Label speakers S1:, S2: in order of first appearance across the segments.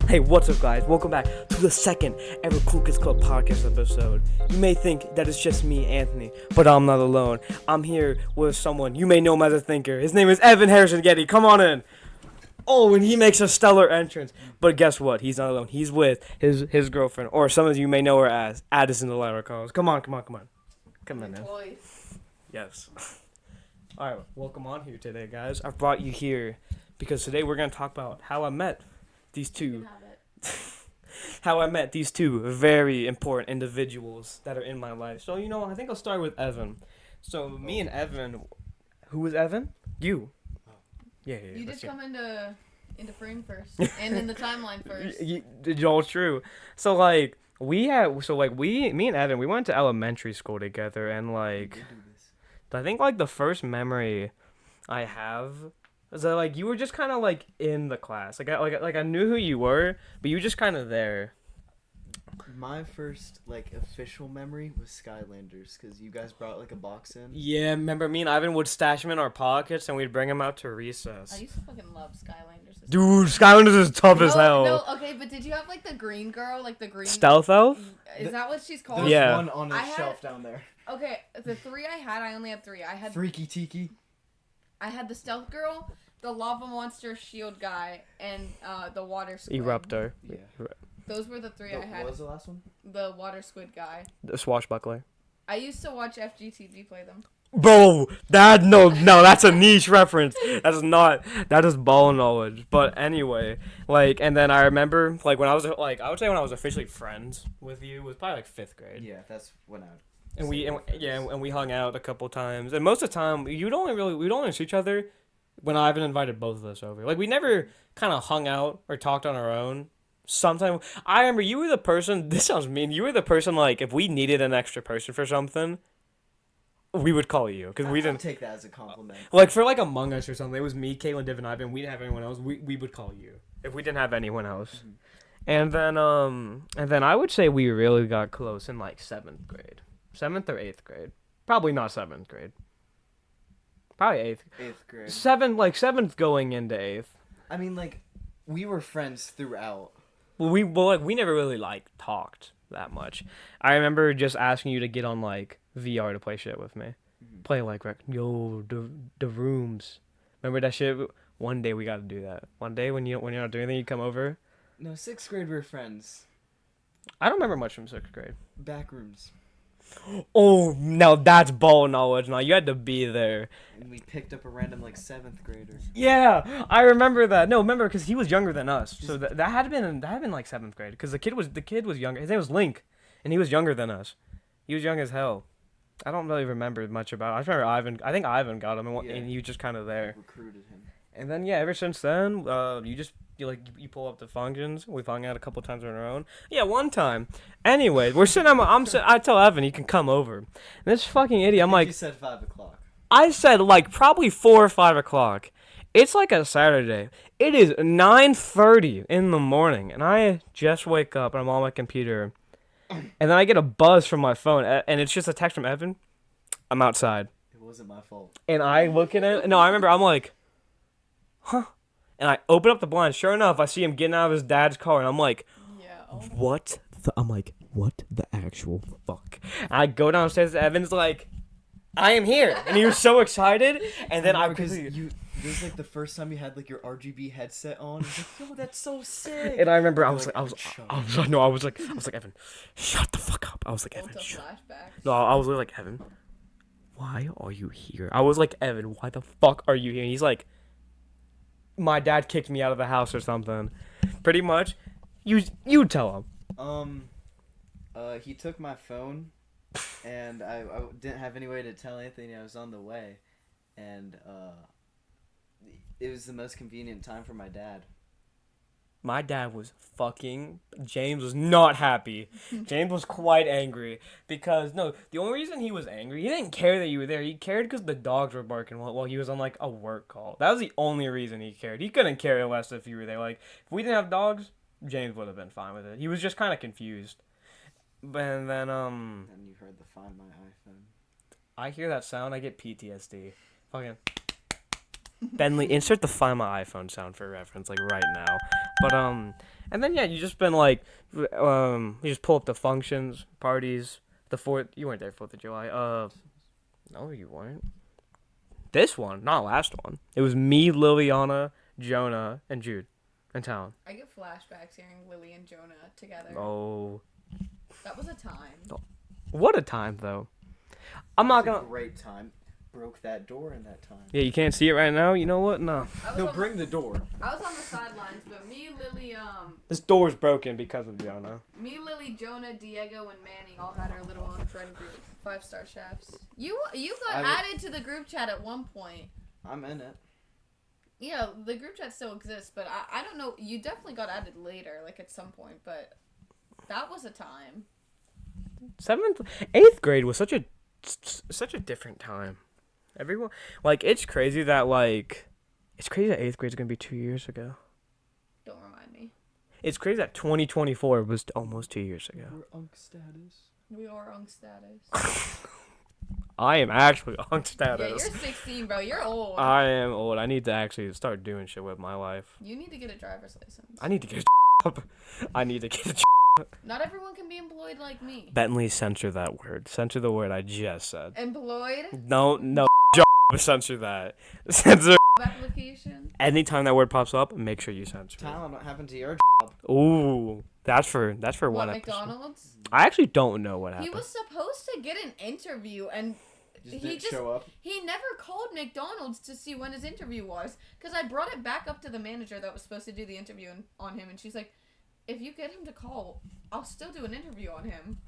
S1: Hey, what's up, guys? Welcome back to the second ever Kool Club podcast episode. You may think that it's just me, Anthony, but I'm not alone. I'm here with someone you may know him as a thinker. His name is Evan Harrison Getty. Come on in. Oh, and he makes a stellar entrance. But guess what? He's not alone. He's with his girlfriend, or some of you may know her as Addison the Lyra calls. Come on. Come on, man. Yes. All right, welcome on here today, guys. I brought you here because today we're gonna talk about how I met these two. How I met these two very important individuals that are in my life. So, I think I'll start with Evan. So, me and Evan... Who is Evan? You. Yeah.
S2: You did come into frame first. And in the timeline first.
S1: It's all true. So, me and Evan, we went to elementary school together. And, I think, the first memory I have... So, you were just kind of, in the class. I knew who you were, but you were just kind of there.
S3: My first, official memory was Skylanders, because you guys brought, a box in.
S1: Yeah, remember me and Ivan would stash them in our pockets, and we'd bring them out to recess.
S2: I used to fucking love Skylanders.
S1: Dude, Skylanders is tough as hell.
S2: No, okay, but did you have, the green girl, the green...
S1: Stealth Elf?
S2: Is that what she's called?
S3: There's
S1: Yeah.
S3: one on the shelf down there.
S2: Okay, the three I only had three. I had...
S3: Freaky Tiki.
S2: I had the stealth girl, the lava monster shield guy, and the water squid.
S1: Eruptor.
S3: Yeah.
S2: Those were the three I had.
S3: What was the last one?
S2: The water squid guy.
S1: The Swashbuckler.
S2: I used to watch FGTV play them.
S1: Bro, no, that's a niche reference. That is ball knowledge. But anyway, and then I remember, when I was, I would say when I was officially friends with you was probably, 5th grade.
S3: Yeah, that's when I...
S1: And we hung out a couple times. And most of the time, we'd only see each other when Ivan invited both of us over. We never kind of hung out or talked on our own. Sometimes I remember you were the person. This sounds mean. You were the person if we needed an extra person for something, we would call you because we didn't
S3: take that as a compliment.
S1: For Among Us or something. It was me, Caitlin, Div, and Ivan. We didn't have anyone else. We would call you if we didn't have anyone else. Mm-hmm. And then I would say we really got close in 7th grade. 7th or 8th grade. Probably not 7th grade. Probably 8th.
S3: 8th grade.
S1: 7th going into 8th.
S3: I mean, we were friends throughout.
S1: Well, we never really, talked that much. I remember just asking you to get on, VR to play shit with me. Mm-hmm. Play, the rooms. Remember that shit? One day we got to do that. One day when you're not doing anything, you come over.
S3: No, 6th grade we were friends.
S1: I don't remember much from 6th grade.
S3: Back rooms.
S1: Oh, now that's ball knowledge. Now you had to be there.
S3: And we picked up a random 7th grader.
S1: Yeah, I remember that. No, remember because he was younger than us. So that had been 7th grade because the kid was younger. His name was Link, and he was younger than us. He was young as hell. I don't really remember much about it. I just remember Ivan. I think Ivan got him, and he was just kind of there.
S3: Recruited him. And
S1: then ever since then, you pull up the functions. We've hung out a couple times on our own. Yeah, one time. Anyway, we're sitting. I tell Evan he can come over. And this fucking idiot. I'm like.
S3: You said 5 o'clock.
S1: I said probably 4 or 5 o'clock. It's a Saturday. It is 9:30 in the morning, and I just wake up and I'm on my computer, and then I get a buzz from my phone, and it's just a text from Evan. I'm outside.
S3: It wasn't my fault.
S1: And I look at it. No, I remember. I'm like, huh. And I open up the blind. Sure enough, I see him getting out of his dad's car, and I'm like, what the actual fuck? And I go downstairs, and Evan's like, I am here. And he was so excited. And then
S3: this is the first time you had your RGB headset on. He's like, yo, that's so sick.
S1: And I remember I was like, Evan, shut the fuck up. I was like, Evan, No, I was like, Evan, why are you here? I was like, Evan, why the fuck are you here? And he's like, my dad kicked me out of the house or something. Pretty much. You tell him.
S3: He took my phone, and I didn't have any way to tell Anthony I was on the way, and it was the most convenient time for my dad.
S1: My dad was James was not happy. James was quite angry because, the only reason he was angry, he didn't care that you were there. He cared because the dogs were barking while he was on, a work call. That was the only reason he cared. He couldn't care less if you were there. If we didn't have dogs, James would have been fine with it. He was just kind of confused. And then,
S3: And you heard the Find My iPhone.
S1: I hear that sound, I get PTSD. Fucking... Bentley, insert the Find My iPhone sound for reference, like right now. But and then yeah, you just been like, you just pull up the functions, parties. The 4th, you weren't there 4th of July. No, you weren't. This one, not last one. It was me, Liliana, Jonah, and Jude, and Talon.
S2: I get flashbacks hearing Lily and Jonah together.
S1: Oh,
S2: That was a time.
S1: what a time though. I'm not
S3: It was
S1: gonna.
S3: a great time. Broke that door in that time.
S1: Yeah, you can't see it right now. You know what? No.
S3: No, bring the door.
S2: I was on the sidelines, but me, Lily,
S1: This door's broken because of Jonah.
S2: me, Lily, Jonah, Diego, and Manny all had our little own friend group. 5-star chefs. You got added to the group chat at one point.
S3: I'm in it.
S2: Yeah, the group chat still exists, but I don't know. You definitely got added later, like at some point, but that was a time.
S1: 8th grade was such a different time. Everyone, like, it's crazy that 8th grade's gonna be 2 years ago.
S2: Don't remind me.
S1: It's crazy that 2024 was almost 2 years ago.
S3: We're unk status.
S2: We are on status.
S1: I am actually on
S2: Yeah,
S1: status.
S2: you're 16, bro. You're old.
S1: I am old. I need to actually start doing shit with my life.
S2: You need to get a driver's license.
S1: I need to get a job. I need to get a job.
S2: Not everyone can be employed like me.
S1: Bentley, censor that word. Censor the word I just said.
S2: Employed?
S1: No, job. Censor that. Censor.
S2: Application?
S1: Anytime that word pops up, make sure you censor it.
S3: Talon, what happened to your job?
S1: Ooh, that's for
S2: What,
S1: one episode.
S2: McDonald's?
S1: I actually don't know what
S2: He
S1: happened.
S2: was supposed to get an interview, and
S3: Just didn't show up.
S2: he never called McDonald's to see when his interview was. Because I brought it back up to the manager that was supposed to do the interview on him, and she's like, if you get him to call, I'll still do an interview on him.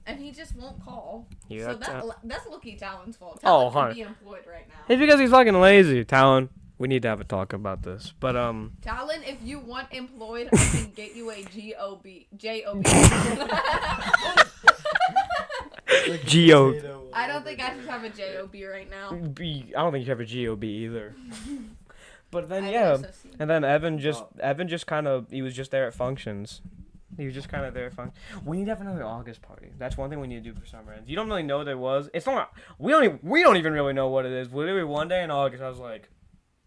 S2: And he just won't call.
S1: Yeah,
S2: So that's Lucky Talon's fault.
S1: Oh,
S2: Talon
S1: hun.
S2: can be employed right now.
S1: It's because he's fucking lazy, Talon. We need to have a talk about this. But
S2: Talon, if you want employed, I can get you a J-O-B.
S1: G-O.
S2: I don't think I should have a J-O-B right now.
S1: I don't think you have a G-O-B either. But then
S2: I
S1: yeah,
S2: also see.
S1: and then Evan just kind of, he was just there at functions. He was just kind of there at functions. We need to have another August party. That's one thing we need to do for summer ends. You don't really know what it was. It's not. We don't even really know what it is. Literally one day in August, I was like,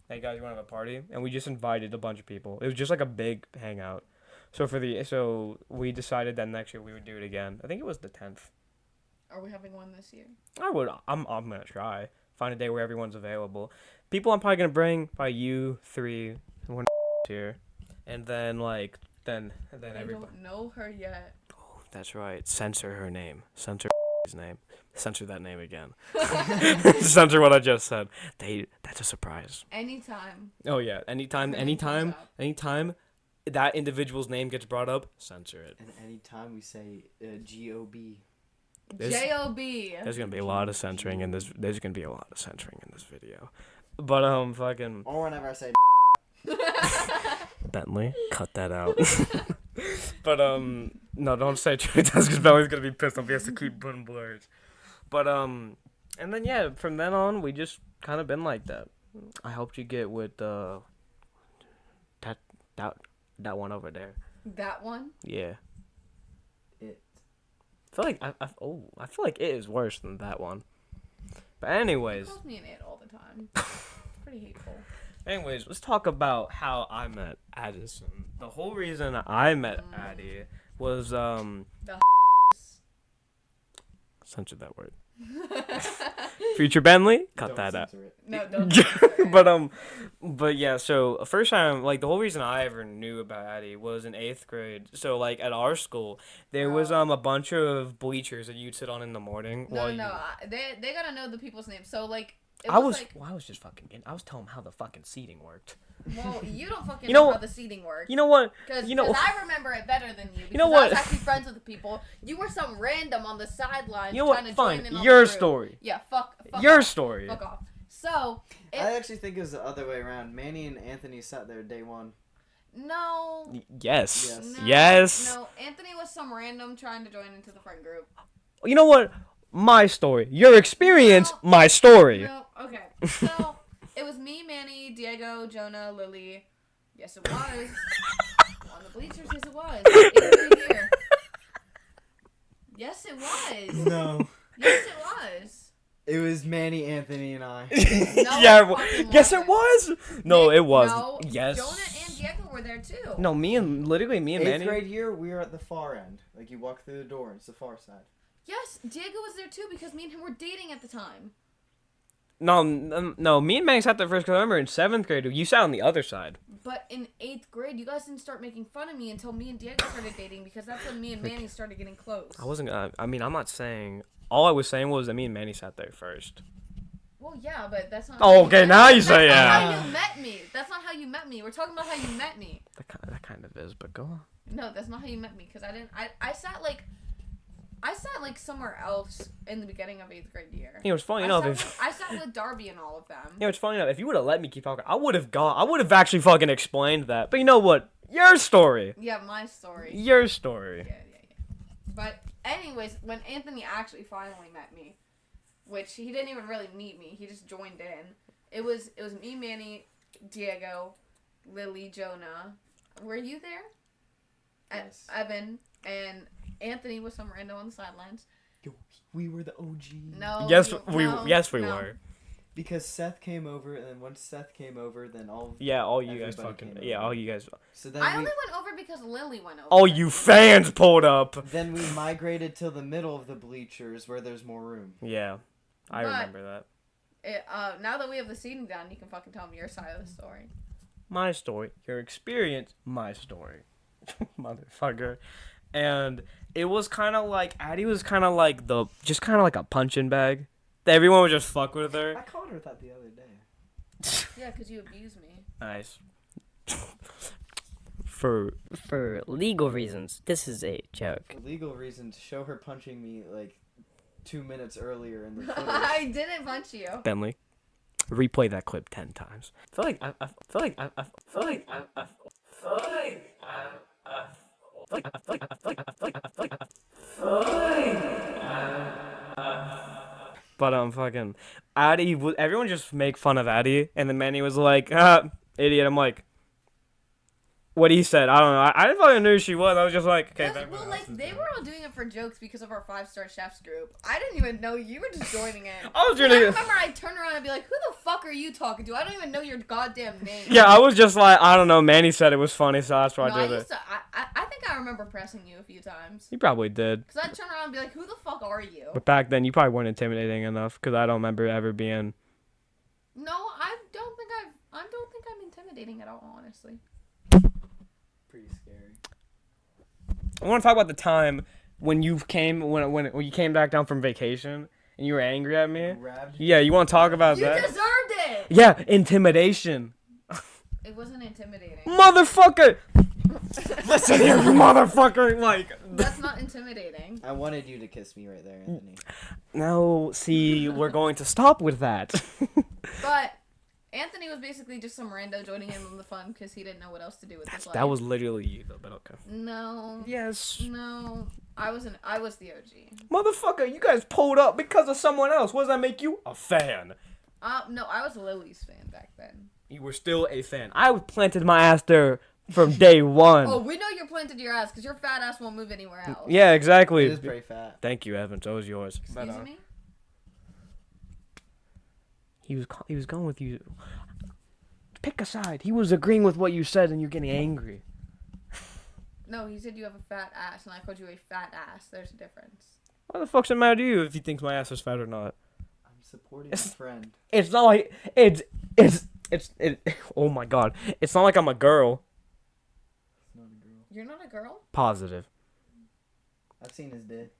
S1: "Hey guys, you want to have a party?" And we just invited a bunch of people. It was just like a big hangout. So we decided that next year we would do it again. I think it was the 10th.
S2: Are we having one this year?
S1: I'm gonna try find a day where everyone's available. People I'm probably gonna bring by you 3 and one here, and then then
S2: I
S1: everybody.
S2: don't know her yet.
S1: Oh, that's right. Censor her name. Censor his name. Censor that name again. Censor what I just said. That's a surprise.
S2: Anytime.
S1: Oh yeah. Anytime that individual's name gets brought up, censor it.
S3: And anytime we say G-O-B.
S2: J-O-B.
S1: There's gonna be a lot of censoring in this. There's gonna be a lot of censoring in this video. But fucking
S3: Or whenever I say
S1: Bentley, cut that out. But no, don't say Trey does because Bentley's gonna be pissed off. He has to keep putting blurs. But and then yeah, from then on we just kind of been like that. I helped you get with that one over there.
S2: That one?
S1: Yeah.
S3: it.
S1: I feel like I feel like it is worse than that one. But anyways.
S2: He calls me an it all the time. Pretty hateful.
S1: Anyways, let's talk about how I met Addison. The whole reason I met Addie was censor that word. Future Bentley, cut
S3: Don't
S1: that out.
S3: censor it.
S2: No, don't.
S1: But yeah, so first time, like the whole reason I ever knew about Addie was in 8th grade. So like at our school, there was a bunch of bleachers that you'd sit on in the morning.
S2: They gotta know the people's names. So like,
S1: I was just fucking. I was telling them how the fucking seating worked.
S2: Well, you don't fucking
S1: You know
S2: know
S1: what?
S2: how the seating works.
S1: You know what?
S2: Because
S1: I
S2: I remember it better than you. Because
S1: You know
S2: I
S1: what?
S2: was actually friends with the people. You were some random on the sidelines
S1: You know
S2: trying
S1: what?
S2: to
S1: Fine.
S2: join in on
S1: Your
S2: the group.
S1: story.
S2: Yeah, fuck
S1: Your
S2: off.
S1: story.
S2: Fuck off. So,
S3: I actually think it was the other way around. Manny and Anthony sat there day one.
S2: no.
S1: Yes.
S3: Yes.
S2: No,
S1: Yes.
S2: No, Anthony was some random trying to join into the friend group.
S1: You know what? My story. Your experience.
S2: No.
S1: My story.
S2: No, okay. So, it was me, Manny, Diego, Jonah, Lily. Yes, it was. On the bleachers, yes, it was. It's right here. Yes, it was.
S3: No.
S2: Yes, it was.
S3: It was Manny, Anthony, and I.
S2: No,
S1: Yeah,
S2: it fucking
S1: yes, it
S2: wasn't.
S1: was. No, it was.
S2: No,
S1: Yes.
S2: Jonah and Diego were there too.
S1: No, me and
S3: Eighth
S1: Manny.
S3: grade year, we were at the far end. Like, you walk through the door, and it's the far side.
S2: Yes, Diego was there too because me and him were dating at the time.
S1: No, me and Manny sat there first because I remember in 7th grade, you sat on the other side.
S2: But in 8th grade, you guys didn't start making fun of me until me and Diego started dating because that's when me and Manny started getting close.
S1: I wasn't, I mean, I'm not saying, all I was saying was that me and Manny sat there first.
S2: Well, yeah, but that's not.
S1: Oh, okay, now you say
S2: That's
S1: yeah.
S2: not how you met me. That's not how you met me. We're talking about how you met me.
S1: That kind of is, but go on.
S2: No, that's not how you met me because I sat like somewhere else in the beginning of 8th grade year.
S1: You know, it's funny enough.
S2: I sat with Darby and all of them.
S1: You know, it's funny enough. If you would have let me keep talking, I would have actually fucking explained that. But you know what? Your story.
S2: Yeah, my story.
S1: Your story.
S2: Yeah. But anyways, when Anthony actually finally met me, which he didn't even really meet me, he just joined in. It was me, Manny, Diego, Lily, Jonah. Were you there?
S3: Yes.
S2: Evan and Anthony was some rando on the sidelines.
S3: Yo, we were the OG.
S2: No.
S1: Yes,
S2: no,
S1: we
S2: no.
S1: were.
S3: Because Seth came over, and then once Seth came over, then all
S1: You guys
S3: everybody
S1: fucking.
S3: came
S1: Yeah,
S3: over.
S1: all you guys.
S3: So then
S2: I only went over because Lily went over.
S1: All you fans pulled up.
S3: then we migrated to the middle of the bleachers where there's more room.
S1: Yeah, I
S2: But-
S1: remember that.
S2: Now that we have the seating down, you can fucking tell me your side of the story.
S1: My story, your experience, my story, motherfucker. And it was kind of like Addie was kind of like just kind of like a punching bag. Everyone would just fuck with her.
S3: I called her that the other day.
S2: Yeah, because you abused me.
S1: Nice.
S4: For legal reasons, this is a joke.
S3: For legal reasons, show her punching me like 2 minutes earlier in the footage.
S2: I didn't punch you.
S1: Bentley, replay that clip 10 times. But fucking Addie. Everyone just make fun of Addie, and then Manny was like, idiot. I'm like, what he said. I don't know. I didn't fucking know who she was. I was just like, okay.
S2: Well, like, they were all doing it for jokes because of our 5-star chefs group. I didn't even know you were just joining in.
S1: I was
S2: And
S1: doing
S2: I
S1: it.
S2: remember I turned around and be like, who the fuck are you talking to? I don't even know your goddamn name.
S1: Yeah, I was just like, I don't know. Manny said it was funny, so that's why
S2: No,
S1: I
S2: I
S1: did
S2: used
S1: it.
S2: to. I think I remember pressing you a few times.
S1: He probably did.
S2: Because I'd turn around and be like, who the fuck are you?
S1: But back then, you probably weren't intimidating enough, because I don't remember ever being.
S2: No, I don't think I'm intimidating at all, honestly.
S3: Pretty scary.
S1: I want to talk about the time when you came when you came back down from vacation and you were angry at me.
S3: Grabbed you.
S1: Yeah, you want to talk about
S2: You
S1: that?
S2: deserved it!
S1: Yeah, intimidation.
S2: It wasn't intimidating.
S1: Motherfucker! Listen here, you motherfucker! Like.
S2: That's not intimidating.
S3: I wanted you to kiss me right there, Anthony.
S1: No, see, we're going to stop with that.
S2: But Anthony was basically just some rando joining in on the fun because he didn't know what else to do with his life.
S1: That was literally you, though, but okay.
S2: No.
S1: Yes.
S2: No. I was the OG.
S1: Motherfucker, you guys pulled up because of someone else. What does that make you? A fan.
S2: No, I was Lily's fan back then.
S1: You were still a fan. I planted my ass there from day one.
S2: Oh, we know you're planted your ass because your fat ass won't move anywhere else.
S1: Yeah, exactly.
S3: It is pretty fat.
S1: Thank you, Evan. So was yours.
S2: Excuse me?
S1: He was going with you. Pick a side. He was agreeing with what you said, and you're getting angry.
S2: No, he said you have a fat ass, and I called you a fat ass. There's a difference.
S1: Why the fuck's it matter to you if he thinks my ass is fat or not?
S3: I'm supporting a friend.
S1: It's not like it's. Oh my god! It's not like I'm a girl.
S3: It's not a girl.
S2: You're not a girl?
S1: Positive.
S3: I've seen his dick.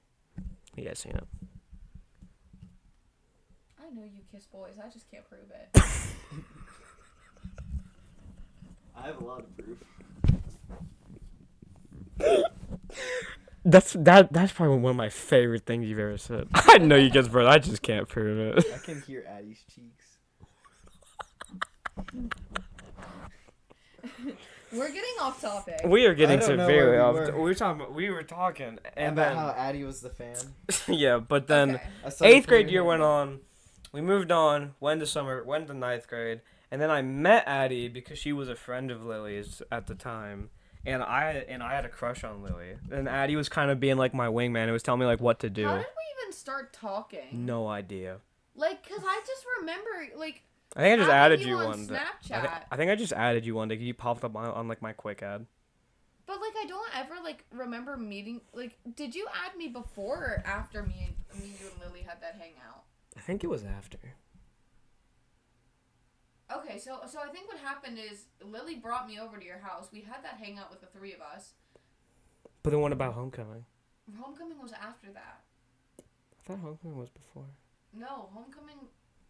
S1: He has seen it.
S2: I know you kiss boys. I just can't prove it.
S3: I have a lot of proof.
S1: That's probably one of my favorite things you've ever said. I know you guys, bro. I just can't prove it.
S3: I can hear Addie's cheeks.
S2: We're getting off topic.
S1: We are getting
S3: I don't know
S1: severely
S3: where
S1: off.
S3: we were.
S1: We were talking,
S3: And
S1: and
S3: about
S1: then
S3: how Addie was the fan.
S1: yeah, but then
S2: Okay.
S3: I started
S1: 8th grade
S3: putting
S1: year
S3: her
S1: went
S3: in.
S1: on. We moved on. Went to 9th grade, and then I met Addie because she was a friend of Lily's at the time, and I had a crush on Lily, and Addie was kind of being like my wingman. It was telling me like what to do.
S2: How did we even start talking?
S1: No idea.
S2: Like, cause I just remember like.
S1: I think I just
S2: adding
S1: added you
S2: on
S1: one day.
S2: Snapchat.
S1: I think I just added you one day 'cause you popped up on like my quick ad.
S2: But like, I don't ever like remember meeting. Like, did you add me before or after you and Lily had that hangout?
S1: I think it was after.
S2: Okay, so I think what happened is Lily brought me over to your house. We had that hangout with the three of us.
S1: But then what about homecoming?
S2: Homecoming was after that.
S1: I thought homecoming was before.
S2: No, homecoming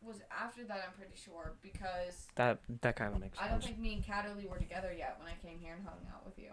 S2: was after that. I'm pretty sure because
S1: That kind of makes sense.
S2: I don't think me and Catterly were together yet when I came here and hung out with you.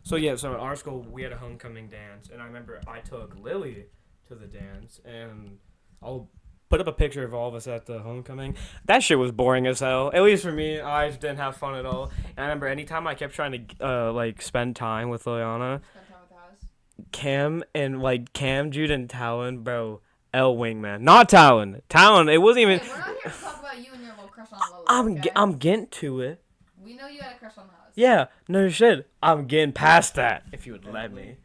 S1: So yeah, so at our school we had a homecoming dance, and I remember I took Lily to the dance, and I'll put up a picture of all of us at the homecoming. That shit was boring as hell. At least for me, I just didn't have fun at all. And I remember anytime I kept trying to like spend time with Liliana,
S2: Spend time with us.
S1: Cam and like Cam, Jude, and Talon, bro. L wingman, not Talon. Talon, it wasn't even.
S2: Hey, we're not here to talk about you and your little crush on Lily. Okay?
S1: I'm getting to it.
S2: We know you had a crush on us.
S1: Yeah, no shit. I'm getting past that. If you would let me.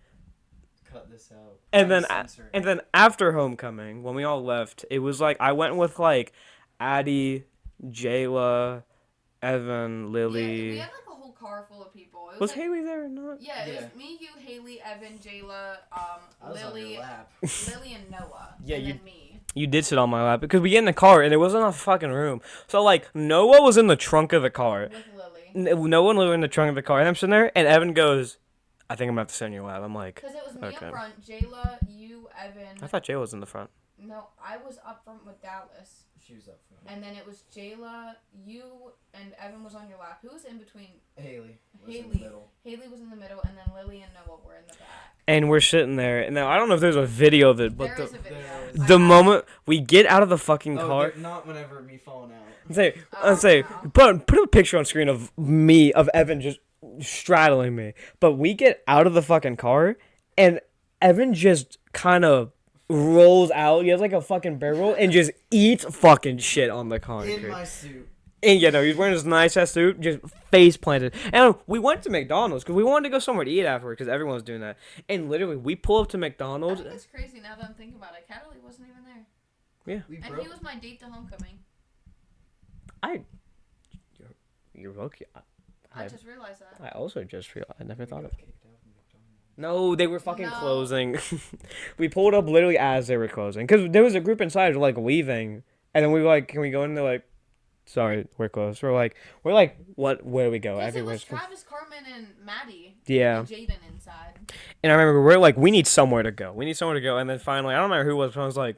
S3: Cut this out.
S1: And then
S3: Censor it.
S1: and then after homecoming, when we all left, it was like I went with like Addie, Jayla, Evan, Lily.
S2: Yeah, we had like a whole car full of people. It
S1: Was
S2: like,
S1: Haley there or not?
S2: Yeah, it
S3: Yeah.
S2: was me, you, Haley, Evan, Jayla,
S3: I was on
S2: Lily,
S3: your lap.
S2: Lily, and Noah.
S1: Yeah,
S2: and
S1: you-
S2: then me.
S1: You did sit on my lap because we get in the car and there wasn't enough fucking room. So like Noah was in the trunk of the car.
S2: With Lily.
S1: No one was in the trunk of the car, and I'm sitting there, and Evan goes, "I think I'm gonna have to sit on your lap." I'm like,
S2: Because it was me
S1: Okay.
S2: up front, Jayla, you, Evan.
S1: I thought Jay was in the front.
S2: No, I was up front with Dallas.
S3: She was up front.
S2: And then it was Jayla, you, and Evan was on your lap. Who was in between?
S3: Haley was in
S2: Haley.
S3: the middle.
S2: Haley was in the middle, and then Lily and Noah were in the back.
S1: And we're sitting there, and now I don't know if there's a video of it, but
S2: There is a video.
S3: the
S2: I
S1: the
S2: have-
S1: moment we get out of the fucking
S3: Oh,
S1: car,
S3: not whenever me falling out.
S1: I'll say,
S2: wow.
S1: put up a picture on screen of me, of Evan just straddling me. But we get out of the fucking car, and Evan just kind of rolls out. He has like a fucking barrel and just eats fucking shit on the concrete.
S3: In my suit.
S1: And yeah, no, he's wearing this nice ass suit, just face planted. And we went to McDonald's because we wanted to go somewhere to eat afterward because everyone was doing that. And literally, we pull up to
S2: I
S1: McDonald's.
S2: think it's crazy now that I'm thinking about it. Catterly wasn't even there.
S3: We
S2: And
S3: broke.
S2: he was my date to homecoming.
S1: You're lucky.
S2: I just realized that.
S1: I also just realized. I never
S3: We
S1: thought
S3: got
S1: of.
S3: kicked out from McDonald's.
S1: No, they were fucking
S2: No.
S1: closing. We pulled up literally as they were closing because there was a group inside like leaving, and then we were like, "Can we go in?" They're like, "Sorry, we're closed." We're like, "What? Where do we go?"
S2: Because it
S1: Everywhere's
S2: was
S1: closed.
S2: Travis, Carmen, and Maddie.
S1: Yeah.
S2: And Jaden inside.
S1: And I remember we're like, "We need somewhere to go. We need somewhere to go." And then finally, I don't remember who it was, but I was like,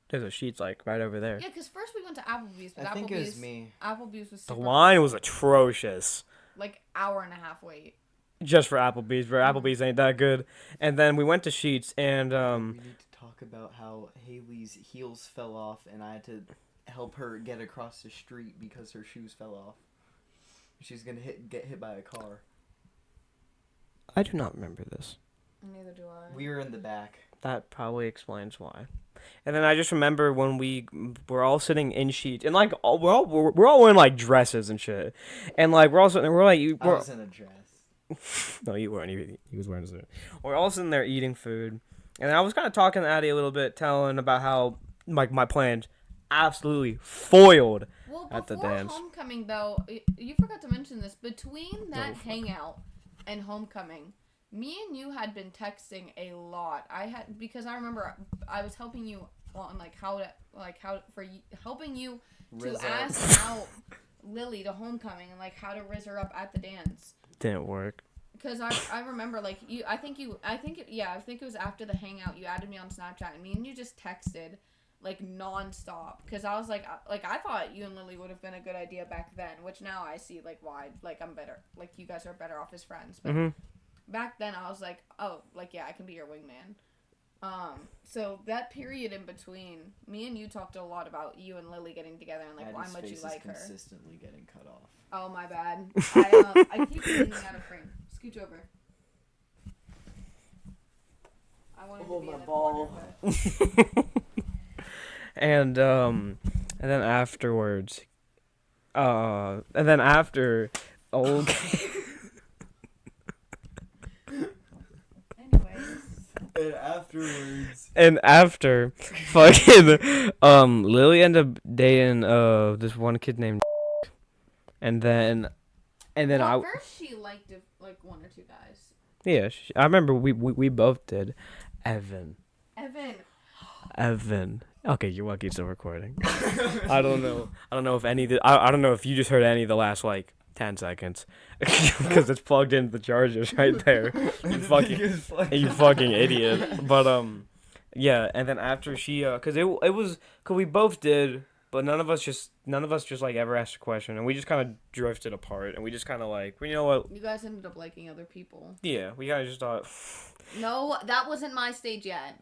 S1: "There's a Sheets like right over there."
S2: Yeah, because first we went to Applebee's, but
S3: I think it was
S2: Applebee's,
S3: me.
S2: Applebee's was
S1: The
S2: super
S1: line was atrocious.
S2: like hour and a half wait.
S1: Just for Applebee's, bro. Applebee's ain't that good. And then we went to Sheets, and
S3: We need to talk about how Haley's heels fell off, and I had to help her get across the street because her shoes fell off. She's gonna get hit by a car.
S1: I do not remember this.
S2: Neither do I.
S3: We were in the back.
S1: That probably explains why. And then I just remember when we were all sitting in Sheets, and like we're all wearing like dresses and shit, and like we're all sitting there, we're like
S3: I was in a dress.
S1: no, you weren't. He was wearing a suit. We're all sitting there eating food, and I was kind of talking to Addie a little bit, telling about how like my plans absolutely foiled.
S2: Well,
S1: at the
S2: before
S1: dance.
S2: homecoming, though, you forgot to mention this. Between that
S1: fuck.
S2: hangout and homecoming, me and you had been texting a lot. Because I remember I was helping you on helping you to
S3: Rizzo.
S2: ask out Lily to homecoming and like how to riz her up at the dance.
S1: Didn't work.
S2: Cause I remember like I think it was after the hangout you added me on Snapchat and me and you just texted like nonstop. Cause I was like I thought you and Lily would have been a good idea back then, which now I see like why like I'm better, like you guys are better off as friends. But back then I was like, oh, like yeah, I can be your wingman. So that period in between, me and you talked a lot about you and Lily getting together and like why
S3: Addie's
S2: much you
S3: face
S2: like
S3: is
S2: her.
S3: consistently getting cut off.
S2: Oh my bad. I keep leaning out of frame. Scooch over. I wanted to be in the corner, but-
S1: And then afterwards, and then after,
S2: Anyways.
S3: And Afterwards.
S1: And after, fucking, Lily ended up dating, this one kid named and then
S2: Well, at first she liked like one or two guys.
S1: yeah, I remember we both did. Evan. Okay, you're lucky it's still recording. I don't know if I don't know if you just heard any of the last, like, 10 seconds. Because it's plugged into the chargers right there. You fucking idiot. But, yeah, and then after she, because because we both did, but none of us just, like, ever asked a question. And we just kind of drifted apart. And we just kind of, like, you know what?
S2: You guys ended up liking other people.
S1: Yeah, we kind of just thought...
S2: No, that wasn't my stage yet.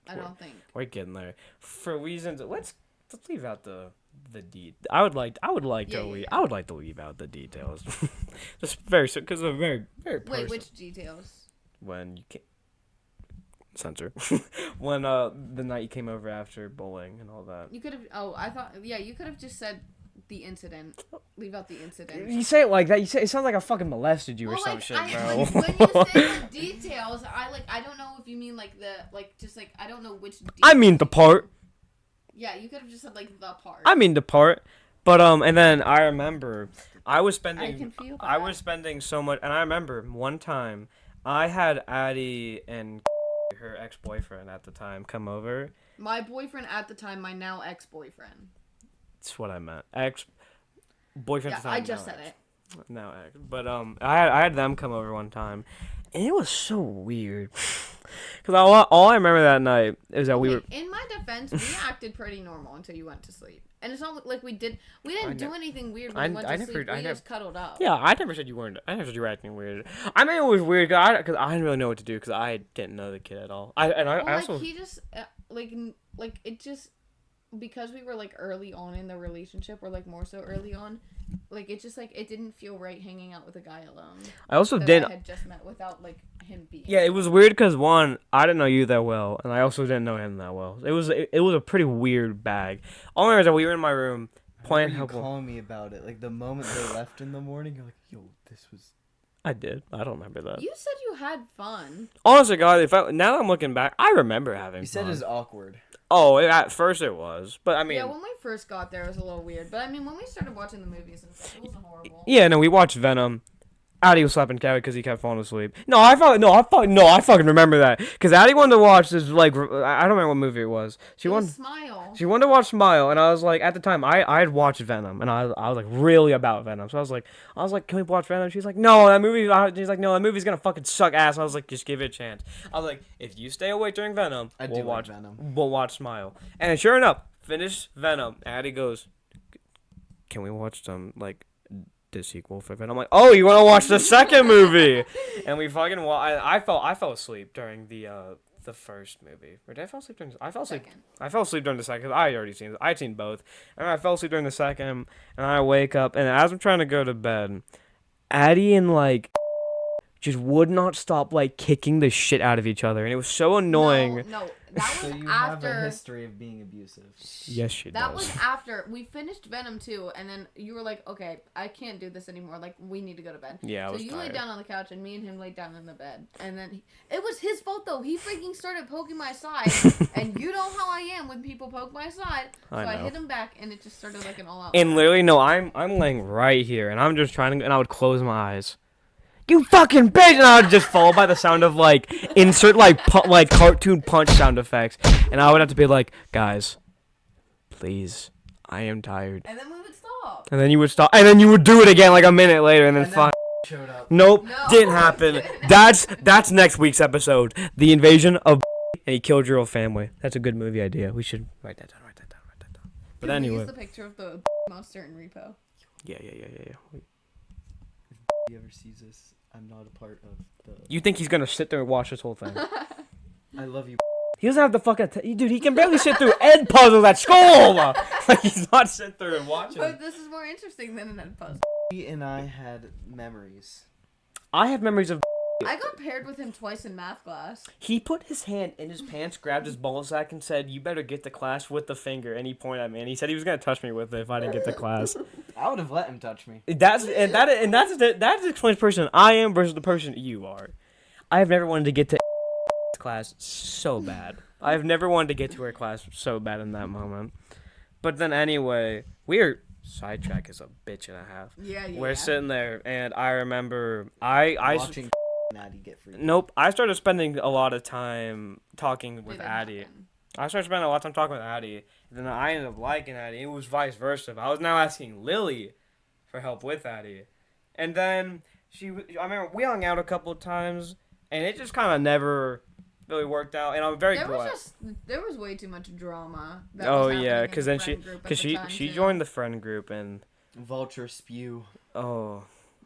S2: I don't think.
S1: We're getting there. For reasons, let's leave out the I would like to leave out the details. Just because they're very personal.
S2: Wait, which details?
S1: When you can't censor. When the night you came over after bowling and all that.
S2: You could have. Oh, I thought. Yeah, you could have just said the incident. Leave out the incident.
S1: You say it like that. It sounds like I fucking molested you or some shit, bro.
S2: When you say the details, I don't know if you mean like I don't know which. Details.
S1: I mean the part.
S2: Yeah, you could have just said like the part.
S1: I mean the part, but and then I remember I was spending.
S2: I can feel that.
S1: I was spending so much, and I remember one time I had Addie and her ex-boyfriend at the time come over.
S2: My boyfriend at the time, my now ex-boyfriend.
S1: That's what I meant. Ex-boyfriend.
S2: Yeah,
S1: at the time,
S2: I just
S1: now
S2: said
S1: ex.
S2: it.
S1: Now ex. But I had them come over one time, and it was so weird. Cause all I remember that night is that we were.
S2: In my defense, we acted pretty normal until you went to sleep, and it's not like we didn't do anything weird when we went to sleep. We just cuddled up.
S1: Yeah, I never said you weren't. I never said you were acting weird. I mean, it was weird because I didn't really know what to do because I didn't know the kid at all. I also
S2: he just like it just because we were like early on in the relationship, or like more so early on. Like, it just, like, it didn't feel right hanging out with a guy alone.
S1: I also
S2: that
S1: didn't.
S2: I had just met without, like, him being.
S1: Yeah, it was weird because, one, I didn't know you that well, and I also didn't know him that well. It was a pretty weird bag. All I remember is that we were in my room playing.
S3: You calling me about it? Like, the moment they left in the morning, you're like, yo, this was...
S1: I did. I don't remember that.
S2: You said you had fun.
S1: Honestly, God, now that I'm looking back, I remember having fun.
S3: You said it was awkward.
S1: Oh, at first it was, but I mean...
S2: Yeah, when we first got there, it was a little weird. But, I mean, when we started watching the movies and stuff, it wasn't horrible.
S1: Yeah, no, we watched Venom. Addie was slapping Callie because he kept falling asleep. I fucking remember that. Because Addie wanted to watch this, like, I don't remember what movie it was. She wanted
S2: Smile.
S1: She wanted to watch Smile, and I was like, at the time, I had watched Venom, and I was like, really about Venom. So I was like, can we watch Venom? She's like, no, that movie's gonna fucking suck ass. I was like, just give it a chance. I was like, if you stay awake during Venom, we'll watch Venom. We'll watch Smile. And sure enough, finish Venom. Addie goes, can we watch some, like, the sequel for Venom? I'm like, oh, you want to watch the second movie? And we fucking I fell asleep during the first movie. Or did I fall asleep during? I fell asleep.
S2: Second.
S1: I fell asleep during the second. Cause I'd seen both, and I fell asleep during the second. And I wake up, and as I'm trying to go to bed, Addie and like just would not stop like kicking the shit out of each other, and it was so annoying.
S2: No, that was
S3: So you
S2: after.
S3: have a history of being abusive.
S1: Yes, she
S2: That
S1: does.
S2: was after we finished Venom 2, and then you were like, okay, I can't do this anymore. Like, we need to go to bed.
S1: Yeah, I was
S2: So you
S1: tired.
S2: laid down on the couch, and me and him laid down in the bed. And then it was his fault, though. He freaking started poking my side. And you know how I am when people poke my side. So I
S1: know.
S2: hit him back, and it just started like an all-out.
S1: And literally, no, I'm laying right here, and I'm just trying to, and I would close my eyes. You fucking bitch! And I would just follow by the sound of like insert like like cartoon punch sound effects, and I would have to be like, guys, please, I am tired.
S2: And then we would stop.
S1: And then you would stop, and then you would do it again like a minute later, and then fine.
S3: Showed up.
S1: Nope,
S2: No.
S1: didn't happen. That's next week's episode. The invasion of and he killed your whole family. That's a good movie idea. We should write that down. But
S2: Can we
S1: anyway,
S2: use the picture of the monster in Repo?
S1: yeah.
S3: If he ever sees this, I'm not a part of the...
S1: You think he's gonna sit there and watch this whole thing?
S3: I love you.
S1: He doesn't have the fucking dude. He can barely sit through Ed puzzles at school. Like he's not sitting there and watching.
S2: But this is more interesting than an Ed puzzle.
S3: He and I had memories.
S1: I have memories of.
S2: I got paired with him twice in math class.
S1: He put his hand in his pants, grabbed his ball sack, and said, "You better get to class with the finger." And he pointed at me, and he said he was gonna touch me with it if I didn't get to class.
S3: I would have let him touch me.
S1: That's explains the person I am versus the person you are. I have never wanted to get to class so bad. I've never wanted to get to her class so bad in that moment. But then anyway, sidetrack is a bitch and a half.
S2: Yeah.
S1: We're sitting there, and I remember I
S3: Watching Addie get free.
S1: nope. I started spending a lot of time talking with
S2: Didn't
S1: Addie.
S2: happen.
S1: I started spending a lot of time talking with Addie, and then I ended up liking Addie. It was vice versa. I was now asking Lily for help with Addie, and then I remember we hung out a couple of times, and it just kind of never really worked out. And I'm very glad.
S2: There was way too much drama.
S1: Oh yeah, because then she joined the friend group, and
S3: Vulture spew.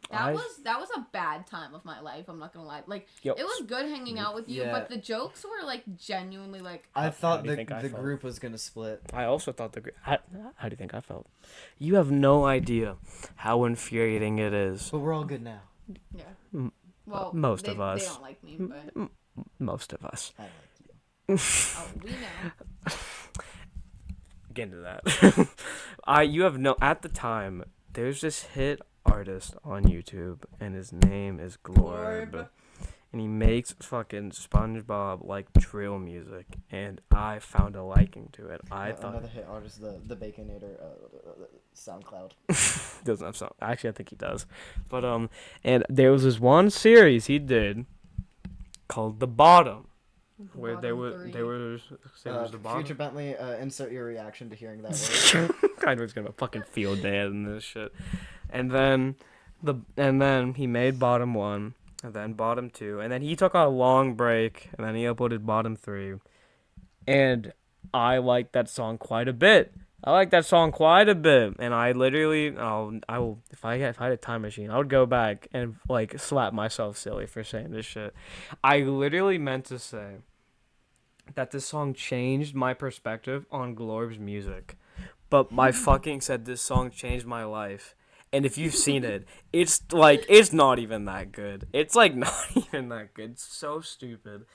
S2: That was a bad time of my life. I'm not gonna lie. Like
S1: Yep.
S2: it was good hanging out with you,
S3: Yeah.
S2: but the jokes were like genuinely like.
S3: I thought
S1: do you think I
S3: the
S1: felt?
S3: group was gonna split.
S1: I also thought how do you think I felt? You have no idea how infuriating it is.
S3: But we're all good now.
S2: Yeah.
S1: M-
S2: Well,
S1: most of
S2: They
S1: us.
S2: don't like me, but
S1: Most of us.
S3: I like you.
S2: oh, we know.
S1: Get into that. At the time, there's this hit artist on YouTube, and his name is Glorb.
S2: Glorb.
S1: And he makes fucking SpongeBob like drill music, and I found a liking to it. I thought
S3: Another hit artist, the Baconator, SoundCloud.
S1: doesn't have some. Actually, I think he does. But and there was this one series he did called The Bottom, where there was the bottom.
S3: Future Bentley, insert your reaction to hearing that word.
S1: I was gonna have a fucking field day in this shit. And then he made Bottom 1, and then Bottom 2, and then he took a long break, and then he uploaded Bottom 3. And I liked that song quite a bit. And I literally, I will if I had a time machine, I would go back and like slap myself silly for saying this shit. I literally meant to say that this song changed my perspective on Glorb's music. But my fucking said this song changed my life. And if you've seen it, it's not even that good. It's like not even that good. It's so stupid.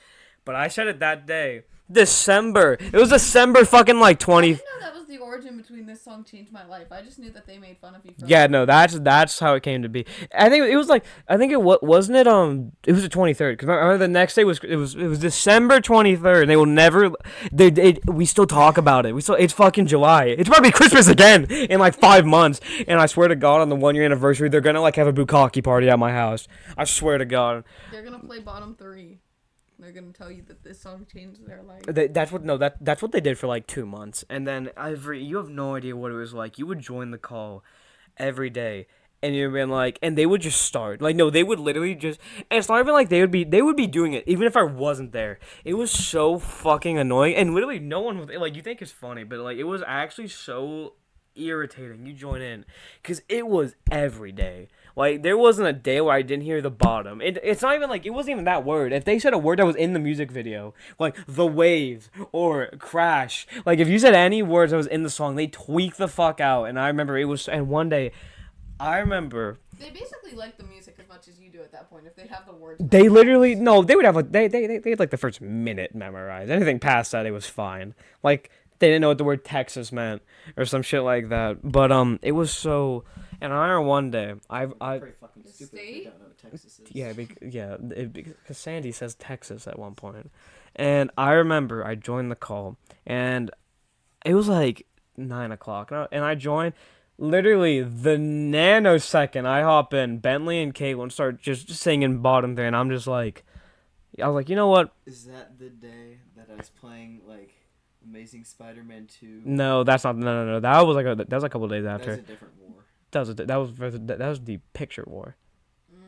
S1: But I said it that day. December. It was December fucking like 20.
S2: I didn't know that was the origin between this song changed my life. I just knew that they made fun of you.
S1: Yeah, no, that's how it came to be. I think it was wasn't it it was the 23rd, because I remember the next day was December 23rd, and they will never we still talk about it. It's fucking July. It's probably Christmas again in like 5 months, and I swear to God, on the 1 year anniversary they're gonna like have a bukkake party at my house. I swear to God.
S2: They're gonna play Bottom 3. They're gonna tell you that this song changed their life.
S1: That's what they did for like 2 months, and then you have no idea what it was like. You would join the call every day, and you'd be like, and they would just start like, no, they would literally just, and it's not even like they would be doing it even if I wasn't there. It was so fucking annoying, and literally no one was like, you think it's funny, but like it was actually so irritating. You join in because it was every day. Like, there wasn't a day where I didn't hear the bottom. It's not even like, it wasn't even that word. If they said a word that was in the music video, like the wave or crash, like if you said any words that was in the song, they tweak the fuck out. And I remember and one day,
S2: They basically like the music as much as you do at that point. If they have the words.
S1: They literally, no, they would have, they had like the first minute memorized. Anything past that, it was fine. Like, they didn't know what the word Texas meant or some shit like that. But, it was so... And I remember one day,
S3: Pretty fucking stupid if they don't know what Texas is.
S1: Yeah, because Sandy says Texas at one point. And I remember I joined the call, and it was like 9 o'clock, and I joined. Literally, the nanosecond I hop in, Bentley and Caitlin start just singing Bottom 3, and I'm just like, I was like, you know what?
S3: Is that the day that I was playing, like, Amazing Spider-Man 2?
S1: No, that's not, no. That was a couple days after.
S3: That was a different war.
S1: That was the picture war.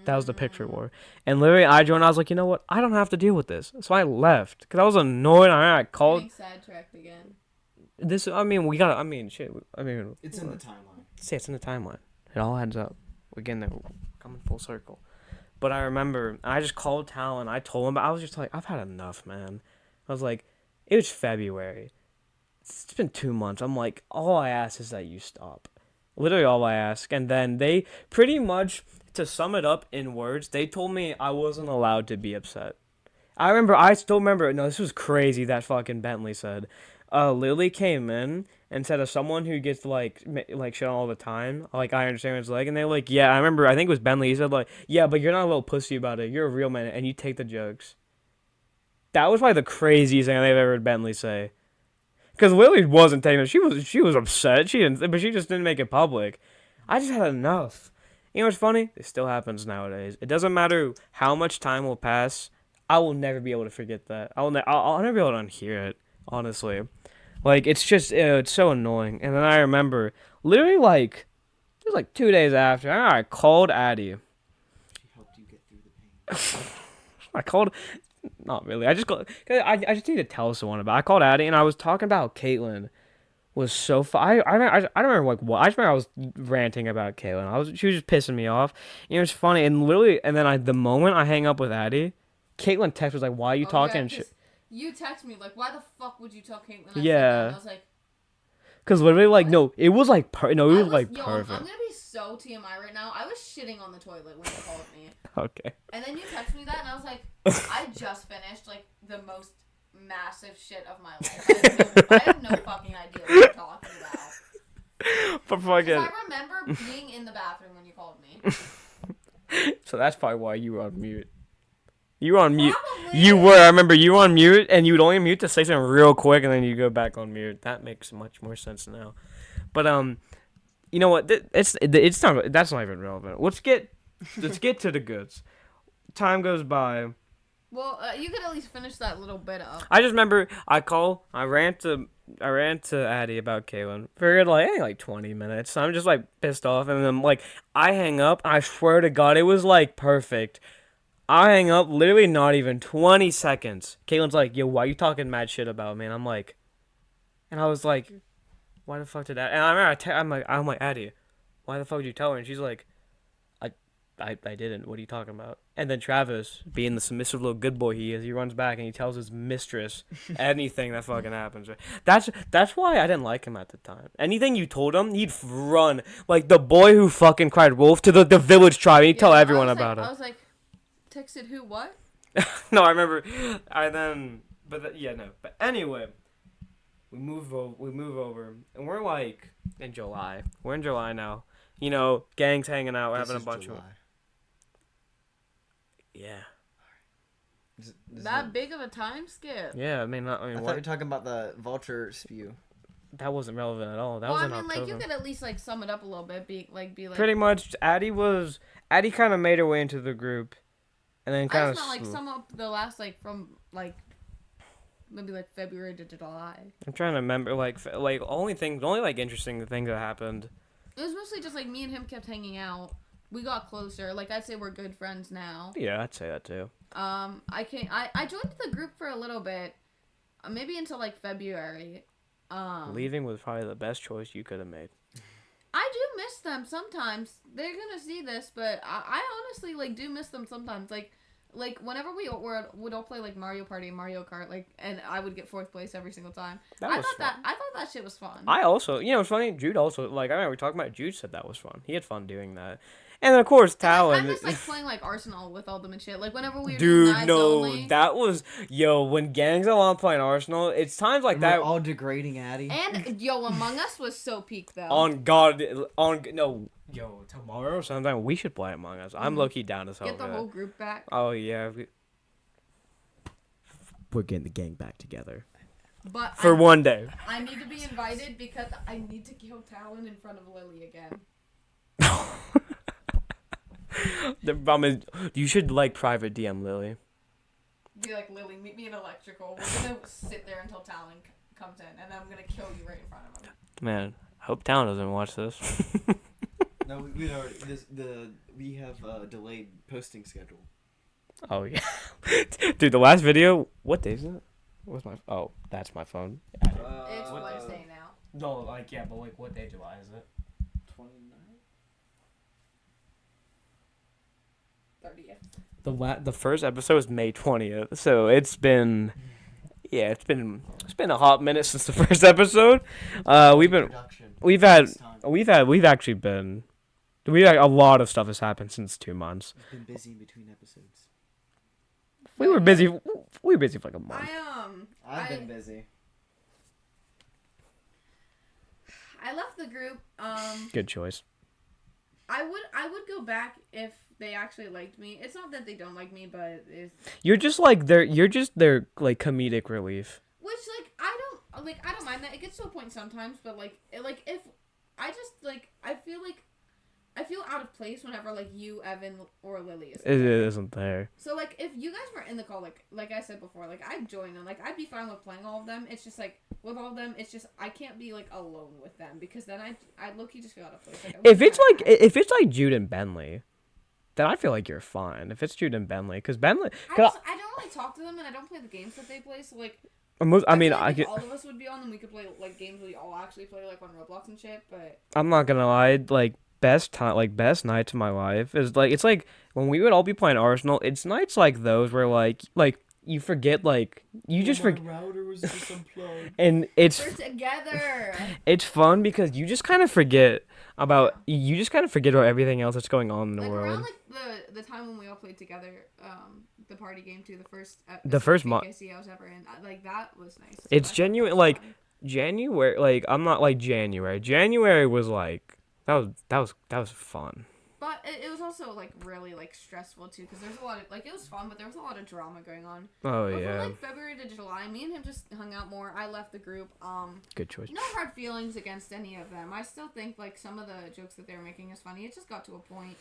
S1: That was the picture war. And literally, I joined. I was like, you know what? I don't have to deal with this. So I left because I was annoyed. I called.
S2: Getting sidetracked again.
S1: This. I mean, we got. I mean, shit. I mean,
S3: It's in the timeline.
S1: See, it's in the timeline. It all adds up. We're getting there. We're coming full circle. But I remember, I just called Talon. I told him. I was just like, I've had enough, man. I was like, it was February. It's been 2 months. I'm like, all I ask is that you stop. Literally all I ask. And then they pretty much, to sum it up in words, they told me I wasn't allowed to be upset. I still remember, no, this was crazy that fucking Bentley said. Lily came in and said, as someone who gets like shit on all the time, like, I understand what it's like. And they're like, yeah, I remember, I think it was Bentley. He said like, yeah, but you're not a little pussy about it. You're a real man and you take the jokes. That was probably the craziest thing they've ever heard Bentley say. Because Lily wasn't taking it. She was upset. But she just didn't make it public. I just had enough. You know what's funny? It still happens nowadays. It doesn't matter how much time will pass. I will never be able to forget that. I'll never be able to unhear it. Honestly, like it's just it's so annoying. And then I remember literally like it was like 2 days after I called Addie.
S3: She helped you get through the pain.
S1: I called. Not really. I just called. I just need to tell someone about. I called Addie and I was talking about Caitlyn. Was so fun. I don't remember like what. I just remember I was ranting about Caitlyn. She was just pissing me off. You know, it's funny and literally. And then the moment I hang up with Addie, Caitlyn text was like, "Why are you talking?"
S2: Yeah, you text me like, "Why the fuck would you tell Caitlyn?"
S1: Yeah.
S2: And I was like,
S1: because literally like
S2: what?
S1: no, it was like it was like
S2: yo,
S1: perfect.
S2: I'm gonna be so TMI right now. I was shitting on the toilet when you called me.
S1: Okay.
S2: And then you texted me that, and I was like, I just finished like the most massive shit of my life. I have no fucking idea what you're talking about.
S1: But fucking.
S2: I remember being in the bathroom when you called me.
S1: So that's probably why you were on mute. You were on mute.
S2: Probably.
S1: You were. I remember you were on mute, and you would only mute to say something real quick, and then you go back on mute. That makes much more sense now. But you know what? It's not. That's not even relevant. Let's get to the goods. Time goes by.
S2: Well, you could at least finish that little bit up.
S1: I just remember I ran to Addie about Kaylin for like 20 minutes. I'm just like pissed off, and then like I hang up. I swear to God, it was like perfect. I hang up, literally not even 20 seconds. Caitlin's like, "Yo, why you talking mad shit about me?" And I'm like, and I was like, "Why the fuck did that?" And I remember I'm like, Addie, why the fuck did you tell her? And she's like, I didn't. What are you talking about? And then Travis, being the submissive little good boy he is, he runs back and he tells his mistress anything that fucking happens. That's why I didn't like him at the time. Anything you told him, he'd run like the boy who fucking cried wolf to the village tribe. He'd tell everyone about it.
S2: I was like, texted who? What?
S1: No, I remember. But anyway, we move over, and we're like in July. We're in July now. You know, gangs hanging out, having a bunch of. Yeah.
S2: That big of a time skip.
S1: Yeah, I mean,
S3: I thought you were talking about the vulture spew.
S1: That wasn't relevant at all. That
S2: Well,
S1: was
S2: I
S1: in
S2: mean,
S1: October.
S2: like you could at least like sum it up a little bit. Be like.
S1: Pretty much, Addie kind of made her way into the group, and then kind
S2: I
S1: of.
S2: just meant like sum up the last like from like. Maybe like February to July.
S1: I'm trying to remember like only like interesting things that happened.
S2: It was mostly just like me and him kept hanging out. We got closer. Like I'd say we're good friends now.
S1: Yeah, I'd say that too.
S2: I joined the group for a little bit, maybe until like February.
S1: Leaving was probably the best choice you could have made.
S2: I do miss them sometimes. They're gonna see this, but I honestly like do miss them sometimes. Like whenever would all play like Mario Party and Mario Kart, like, and I would get 4th place every single time. I thought that shit was fun.
S1: I also, you know, it's funny. Jude also, like, I remember we talking about. Jude said that was fun. He had fun doing that, and then, of course, Talon.
S2: I miss like playing like Arsenal with all them and shit. Like whenever we were
S1: Dude,
S2: doing knives
S1: no,
S2: only.
S1: that was when gangs are on playing Arsenal. It's times like
S3: And
S1: that.
S3: we're all degrading Addie.
S2: And yo, Among Us was so peak though.
S1: Tomorrow sometime we should play Among Us. I'm low key down as hell.
S2: Get the whole group back.
S1: Oh yeah. We're getting the gang back together.
S2: But
S1: For one day.
S2: I need to be invited because I need to kill Talon in front of Lily again.
S1: The problem is, you should like private DM Lily.
S2: Be like, Lily, meet me in electrical. We're gonna sit there until Talon comes in, and then I'm gonna kill you right in front of him. Man,
S1: I hope Talon doesn't watch this.
S3: No, we have a delayed posting schedule.
S1: Oh yeah, dude. The last video. What day is it? What's my? Oh, that's my phone.
S2: It's Wednesday now.
S1: No, like yeah, but like what day July is it?
S2: 30th.
S1: The first episode is May 20th, so it's been a hot minute since the first episode. We've had a lot of stuff has happened since 2 months.
S3: We've been busy in between episodes.
S1: We were busy for like a month.
S3: I've been busy.
S2: I left the group.
S1: Good choice.
S2: I would go back if they actually liked me. It's not that they don't like me, but it's
S1: You're just like their like comedic relief.
S2: which like I don't mind that. It gets to a point sometimes, but like if I just like I feel out of place whenever like you, Evan, or Lily is.
S1: It isn't there.
S2: So like if you guys were in the call, like I said before, like I'd join them. Like I'd be fine with playing all of them. It's just like with all of them, it's just I can't be like alone with them because then I low key just feel out of place. Like,
S1: If it's like Jude and Bentley, then I feel like you're fine. If it's Jude and Bentley, because Bentley,
S2: I don't really talk to them and I don't play the games that they play. So like
S1: I
S2: I
S1: mean,
S2: feel like
S1: I
S2: if
S1: get.
S2: all of us would be on them, we could play like games we all actually play like on Roblox and shit. But
S1: I'm not gonna lie, like best nights of my life is like it's like when we would all be playing Arsenal. It's nights like those where like you forget like you just forget,
S3: router was just unplugged.
S1: and it's
S2: we're together.
S1: it's fun because you just kind of forget about everything else that's going on in the
S2: Like
S1: world.
S2: around like the time when we all played together, the party game too,
S1: The first
S2: KKC I was ever in, like that was nice.
S1: It's
S2: I thought
S1: genuine,
S2: that was
S1: like
S2: fun.
S1: January. Like I'm not like January. January was like that was fun.
S2: But it was also like really like stressful too, because there's a lot of like it was fun, but there was a lot of drama going on.
S1: Oh
S2: But
S1: yeah,
S2: from like February to July, me and him just hung out more. I left the group.
S1: good choice.
S2: No hard feelings against any of them. I still think like some of the jokes that they were making is funny. It just got to a point.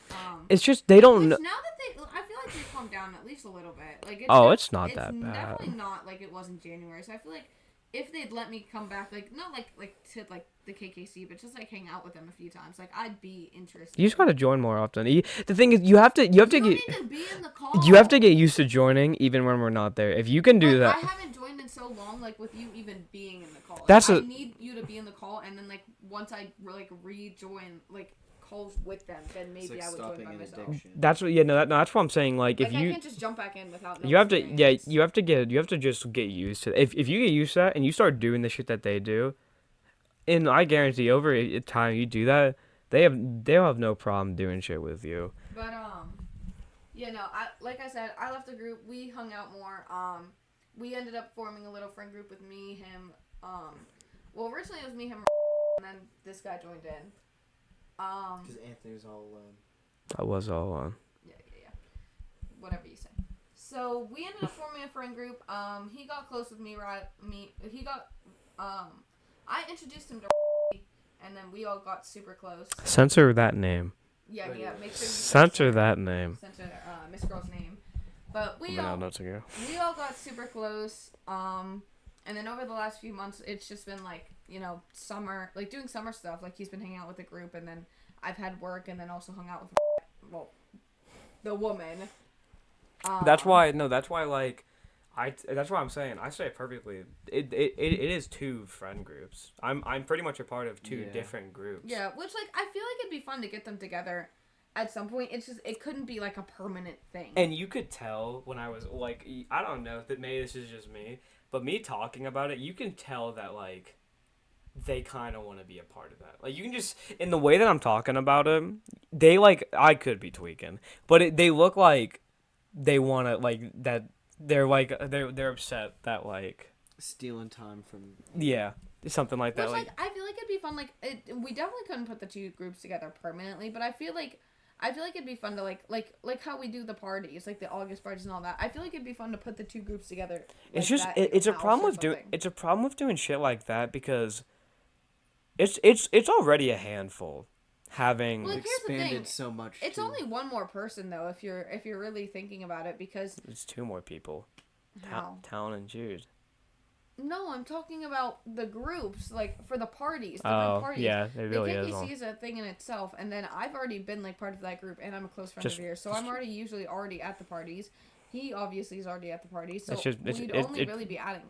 S1: It's just they don't
S2: Which
S1: know.
S2: now that I feel like they've calmed down at least a little bit. Like
S1: It's not that
S2: It's
S1: bad.
S2: definitely not like it was in January. So I feel like if they'd let me come back, like not like to like the KKC, but just like hang out with them a few times, like I'd be interested.
S1: You just gotta join more often. The thing is, you have to
S2: You don't
S1: get
S2: need to be in the call.
S1: you have to get used to joining even when we're not there. If you can do
S2: Like,
S1: that,
S2: I haven't joined in so long, like with you even being in the call. Like,
S1: That's
S2: I
S1: a-
S2: need you to be in the call, and then like once I like rejoin like calls with them, then
S3: It's
S2: maybe
S3: like
S2: I would join
S3: stopping
S2: by
S3: an
S2: myself.
S3: addiction.
S1: that's what. Yeah, no, that's what I'm saying. Like if
S2: Like I
S1: you
S2: can't just jump back in without. No
S1: you have to
S2: experience.
S1: you have to just get used to. If you get used to that and you start doing the shit that they do, and I guarantee over time you do that, they'll have no problem doing shit with you.
S2: But yeah, no, like I said, I left the group. We hung out more. We ended up forming a little friend group with me, him. Well, originally it was me, him, and then this guy joined in.
S3: Because Anthony was all alone.
S1: I was all on.
S2: Yeah. Whatever you say. So we ended up forming a friend group. He got close with me, right? I introduced him to, and then we all got super close.
S1: Censor that name.
S2: Yeah. Make sure you
S1: Censor that name.
S2: Censor Miss Girl's name. But we
S1: No,
S2: all
S1: not to go.
S2: we all got super close. And then over the last few months, it's just been like, you know, summer, like doing summer stuff. Like he's been hanging out with the group, and then I've had work, and then also hung out with, well, the woman.
S1: That's why like that's why I'm saying I say it perfectly. It is two friend groups. I'm pretty much a part of two
S3: Yeah.
S1: different groups.
S2: Yeah, which like I feel like it'd be fun to get them together at some point. It's just it couldn't be like a permanent thing.
S1: And you could tell when I was like, I don't know that maybe this is just me, but me talking about it, you can tell that like they kind of want to be a part of that. Like you can just in the way that I'm talking about them, they like I could be tweaking, but they look like they want to like that. They're like they're upset that like
S3: Stealing time from.
S1: yeah something like that.
S2: Which
S1: Like
S2: like I feel like it'd be fun. Like we definitely couldn't put the two groups together permanently, but I feel like it'd be fun to like how we do the parties, like the August parties and all that. I feel like it'd be fun to put the two groups together. Like
S1: it's just
S2: that in
S1: it's a
S2: your house
S1: problem
S2: or
S1: with doing
S2: something.
S1: shit like that because it's already a handful having
S2: Well, like, here's the thing.
S3: Expanded so much.
S2: It's
S3: too.
S2: only one more person though, if you're really thinking about it, because
S1: it's two more people.
S2: how?
S1: Talon and Jude.
S2: No, I'm talking about the groups, like for the parties. The
S1: Oh
S2: group parties.
S1: yeah, it really
S2: the
S1: is.
S2: KKC is a thing in itself, and then I've already been like part of that group, and I'm a close friend
S1: Just-
S2: of yours, so I'm usually already at the parties. He obviously is already at the parties, so
S1: It's just-
S2: we'd
S1: it-
S2: only
S1: it-
S2: really be adding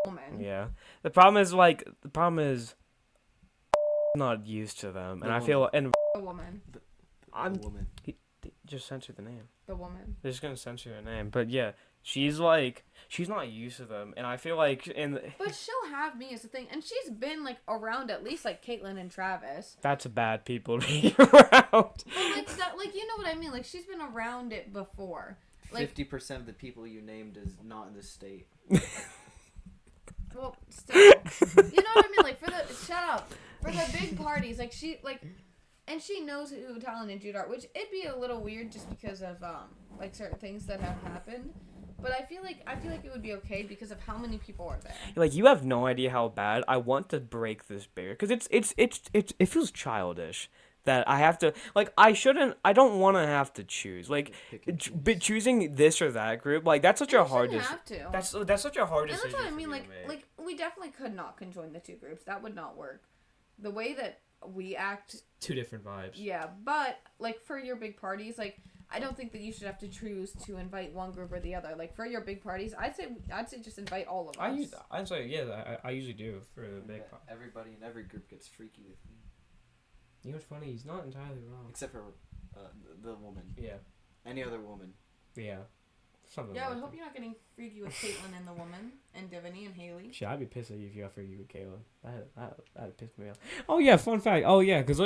S2: woman.
S1: Yeah. The problem is not used to them, and
S3: The
S1: I feel and
S2: The woman.
S1: I'm
S3: woman.
S1: just censor the name.
S2: The woman.
S1: They're just gonna censor her name, but yeah, she's not used to them, and I feel like
S2: But she'll have me as a thing, and she's been like around at least like Caitlyn and Travis.
S1: that's bad people to be around.
S2: But like that, like you know what I mean? Like she's been around it before. Like
S3: 50% of the people you named is not in the state.
S2: well, still, you know what I mean? Like for the shut up for the big parties, like she like And she knows who Talon and Jude are, which it'd be a little weird just because of like certain things that have happened. But I feel like it would be okay because of how many people are there.
S1: Like, you have no idea how bad I want to break this barrier, because it feels childish that I have to, like, I don't want to have to choose, like, but choosing this or that group, like, that's such a hard decision.
S2: Have to.
S1: That's such a hard
S2: And
S1: decision.
S2: that's what I mean.
S1: for me to make.
S2: Like we definitely could not conjoin the two groups. That would not work. The way that we act.
S1: Two different vibes.
S2: Yeah, but like for your big parties, like I don't think that you should have to choose to invite one group or the other. Like for your big parties, I'd say just invite all of us.
S1: I'd say I usually do for the big.
S3: Everybody in every group gets freaky with me.
S1: You know what's funny? He's not entirely wrong.
S3: Except for the woman.
S1: Yeah.
S3: Any other woman.
S1: Yeah. Something.
S2: Yeah, I
S1: like
S2: would hope
S1: that.
S2: you're not getting freaky with Caitlyn and the woman, and Divany and Haley.
S1: Shit, I'd be pissed at you if you got freaky with Kayla. That'd piss me off. Oh yeah, fun fact. Oh yeah, because I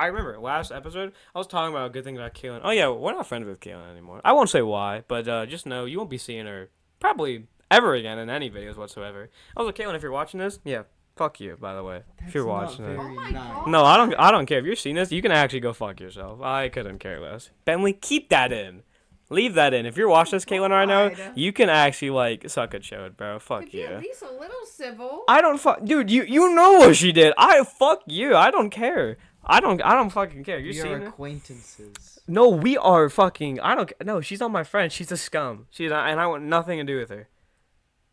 S1: remember last episode I was talking about a good thing about Kaylin. Oh yeah, we're not friends with Kaylin anymore. I won't say why, but just know you won't be seeing her probably ever again in any videos whatsoever. I was like, Kaylin, if you're watching this, yeah, fuck you. By the way, if you're watching it.
S2: Oh my God.
S1: No, I don't care if you're seeing this. You can actually go fuck yourself. I couldn't care less. Bentley, keep that in. Leave that in. If you're watching this, Caitlin, right now, you can actually, like, suck a chode, bro. Fuck
S2: Could
S1: you.
S2: be at least a little civil.
S1: I don't dude, you know what she did. Fuck you. I don't care. I don't fucking care. You
S3: We
S1: see
S3: are
S1: her?
S3: acquaintances.
S1: No, we are fucking, no, she's not my friend. She's a scum. And I want nothing to do with her.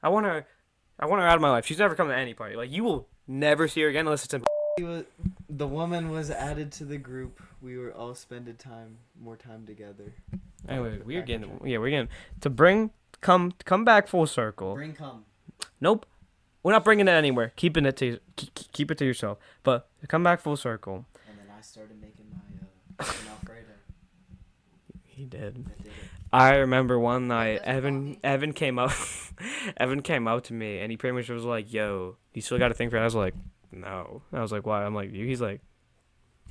S1: I want her out of my life. She's never come to any party. Like, you will never see her again unless it's in.
S3: The woman was added to the group. We were all spending more time together.
S1: Anyway, we're getting to come back full circle.
S3: Bring cum.
S1: Nope. We're not bringing it anywhere. Keeping it to keep it to yourself. But to come back full circle.
S3: And then I started making my chicken Alfredo.
S1: He did.
S3: I did it.
S1: I remember one night
S2: that's
S1: Evan came up Evan came up to me and he pretty much was like, "Yo, you still got a thing for it?" I was like, "No." I was like, "Why?" I'm like, "You." He's like,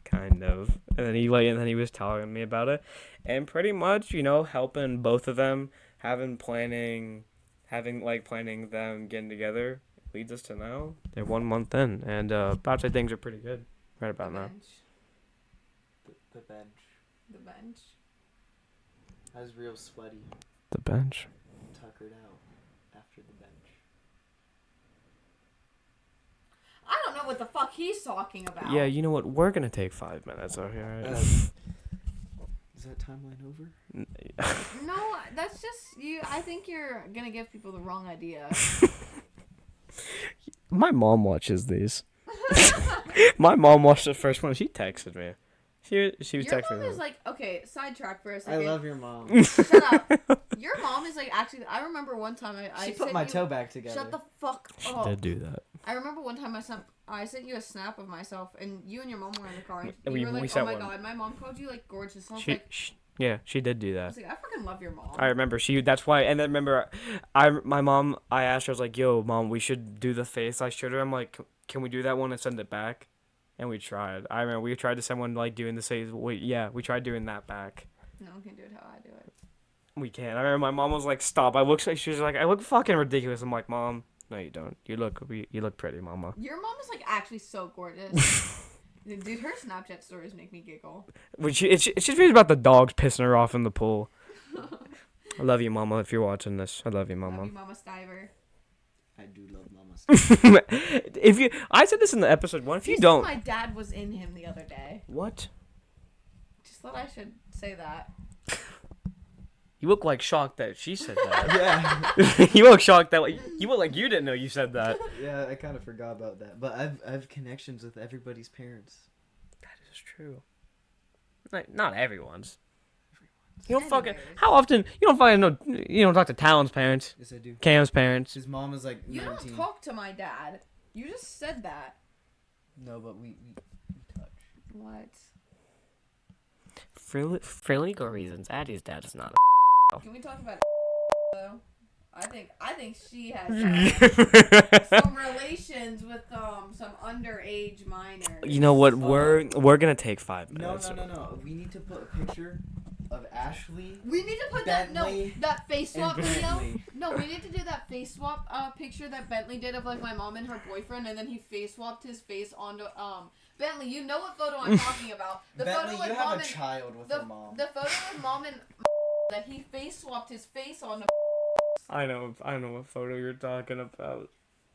S1: "Kind of." And then he was telling me about it. And pretty much, helping both of them, planning them getting together leads us to now. They're 1 month in, and about to say things are pretty good right about now.
S3: The bench.
S2: The bench.
S3: I was real sweaty.
S1: The bench.
S3: Tuckered out after the bench.
S2: I don't know what the fuck he's talking about.
S1: Yeah, you know what? We're gonna take 5 minutes out here, right?
S3: Is that timeline over?
S2: No, that's just you. I think you're gonna give people the wrong idea.
S1: My mom watches these. My mom watched the first one. She texted me. She was
S2: Your
S1: texting
S2: mom
S1: me.
S2: is like, okay, sidetrack for a
S3: I
S2: second.
S3: love your mom.
S2: Shut up. Your mom is like, actually, I remember one time
S3: She put my toe back together.
S2: Shut the fuck
S1: She
S2: up.
S1: did do that.
S2: I remember one time I sent you a snap of myself, and you and your mom were in the car, and
S1: And
S2: you
S1: we
S2: were like,
S1: sent
S2: oh my
S1: one.
S2: God, my mom called you, like, gorgeous. And I was like,
S1: Yeah, she did do
S2: I
S1: that.
S2: was like, I fucking love your mom.
S1: I remember that's why. And then remember, my mom. I asked her, I was like, "Yo, mom, we should do the face." I showed her. I'm like, "Can we do that one and send it back?" And we tried. I remember we tried to send one like doing the face. We tried doing that back.
S2: No one can do it how I do it.
S1: We can't. I remember my mom was like, "Stop!" She was like, "I look fucking ridiculous." I'm like, "Mom, no, you don't. You look pretty, mama."
S2: Your mom is like actually so gorgeous. Dude, her Snapchat stories make me giggle.
S1: Which it's just really about the dogs pissing her off in the pool. I love you, mama. If you're watching this, I love you, mama.
S2: Love you, Mama Stiver.
S3: I do love mama.
S1: I said this in the episode 1. If you
S2: said
S1: don't,
S2: my dad was in him the other day.
S1: what?
S2: Just thought I should say that.
S1: You look like shocked that she said that.
S3: Yeah.
S1: You look shocked that you look like you didn't know you said that.
S3: Yeah, I kind of forgot about that. But I have connections with everybody's parents.
S1: That is true. Not everyone's. You don't fucking.
S2: Anyways.
S1: How often you don't fucking know? You don't talk to Talon's parents,
S3: Yes, I do.
S1: Cam's parents.
S3: His mom is like 19.
S2: You don't talk to my dad. You just said that.
S3: No, but we touch.
S2: What?
S4: For legal reasons, Addie's dad is not
S2: Can we talk about though? I think she has some relations with some underage minors.
S1: You know what? We're gonna take 5 minutes.
S3: No. We need to put a picture of Ashley.
S2: We need to put
S3: Bentley,
S2: that face swap
S3: and
S2: video.
S3: Bentley.
S2: No, we need to do that face swap picture that Bentley did of like my mom and her boyfriend, and then he face swapped his face onto Bentley. You know what photo I'm talking about? The
S3: Bentley,
S2: photo with
S3: you
S2: mom
S3: have a
S2: and
S3: child with your mom.
S2: the photo with mom and that he face swapped his face onto.
S1: I know what photo you're talking about.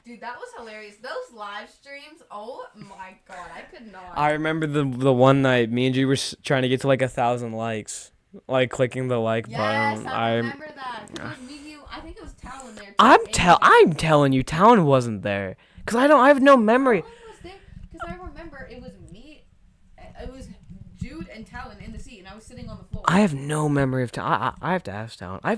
S2: Dude, that was hilarious. Those live streams, oh my god, I could not.
S1: I remember the one night me and G were trying to get to like 1,000 likes, like clicking the like
S2: Yes,
S1: button.
S2: I remember that. It was me, you. I think it was Talon there. Too,
S1: I'm telling you, Talon wasn't there, cause I have no memory.
S2: Talon was there because I remember it was me. It was Jude and Talon in the seat, and I was sitting on the floor.
S1: I have no memory of Talon. I have to ask Talon. I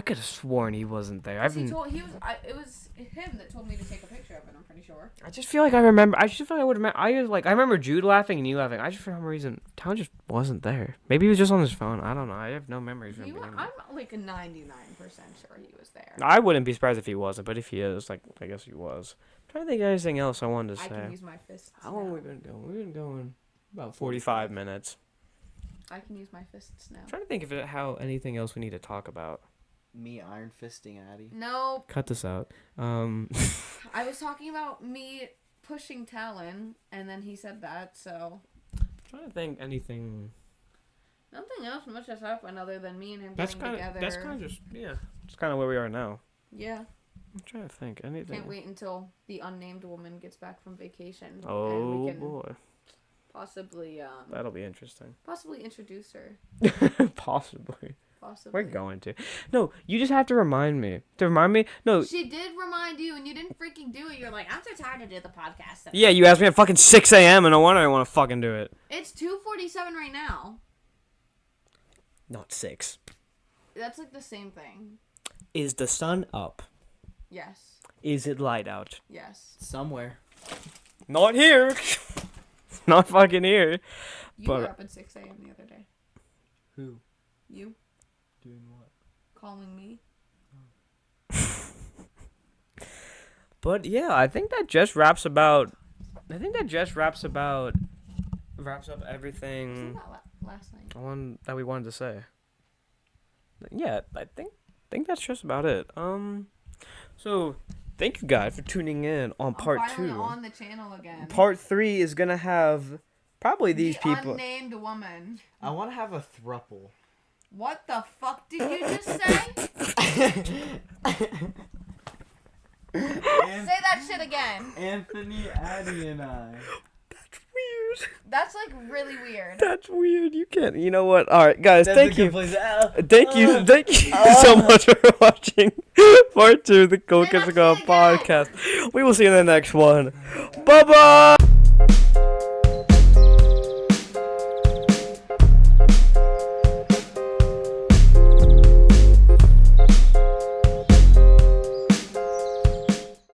S1: could have sworn he wasn't there.
S2: It was him that told me to take a picture of it. I'm pretty sure.
S1: I just feel like I remember. I just feel like I would have. I remember Jude laughing and you laughing. I just for some reason Talon just wasn't there. Maybe he was just on his phone. I don't know. I have no memories from him being there.
S2: I'm like 99% sure he was there.
S1: I wouldn't be surprised if he wasn't, but if he is, like, I guess he was. I'm trying to think of anything else I wanted to
S2: I
S1: say.
S2: can use my fists.
S1: How long
S2: now.
S1: have we been going? We've been going about 45 minutes.
S2: I can use my fists now.
S1: I'm trying to think of how anything else we need to talk about.
S3: Me iron fisting Addie.
S2: No,
S1: Cut this out.
S2: I was talking about me pushing Talon, and then he said that, so.
S1: Trying to think anything.
S2: Nothing else much has happened other than me and him
S1: That's
S2: getting together.
S1: That's kind of just It's kind of where we are now.
S2: Yeah.
S1: I'm trying to think anything.
S2: Can't wait until the unnamed woman gets back from vacation. and
S1: Oh
S2: we can
S1: boy,
S2: possibly
S1: that'll be interesting.
S2: possibly introduce her.
S1: Possibly.
S2: Possibly.
S1: We're going to. No, you just have to remind me. No.
S2: She did remind you, and you didn't freaking do it. You're like, I'm so tired to do the podcast.
S1: Yeah, you asked me at fucking 6 a.m. and no wonder I want to fucking do it.
S2: It's 2:47 right now.
S1: Not 6.
S2: That's like the same thing.
S1: Is the sun up?
S2: Yes.
S1: Is it light out?
S2: Yes.
S3: Somewhere.
S1: Not here. Not fucking here.
S2: You
S1: But-
S2: were up at 6 a.m. the other day.
S3: Who?
S2: You
S3: Doing what?
S2: calling me?
S1: But yeah, I think that just wraps up everything
S2: Wasn't that last night?
S1: that we wanted to say. Yeah, I think that's just about it. So thank you guys for tuning in on part
S2: I'm finally
S1: 2.
S2: on the channel again.
S1: Part 3 is gonna have probably these
S2: the
S1: people.
S2: unnamed woman.
S3: I want to have a thruple.
S2: What the fuck did you just say? Say that shit again.
S3: Anthony, Addie, and I.
S1: That's weird.
S2: That's like really weird.
S1: That's weird. You can't. You know what? All right, guys.
S3: That's
S1: Thank
S3: a good
S1: you.
S3: place.
S1: Thank you so much for watching part 2 of the Kool
S2: Say that
S1: Kids Go
S2: shit again.
S1: podcast. We will see you in the next one. Bye bye.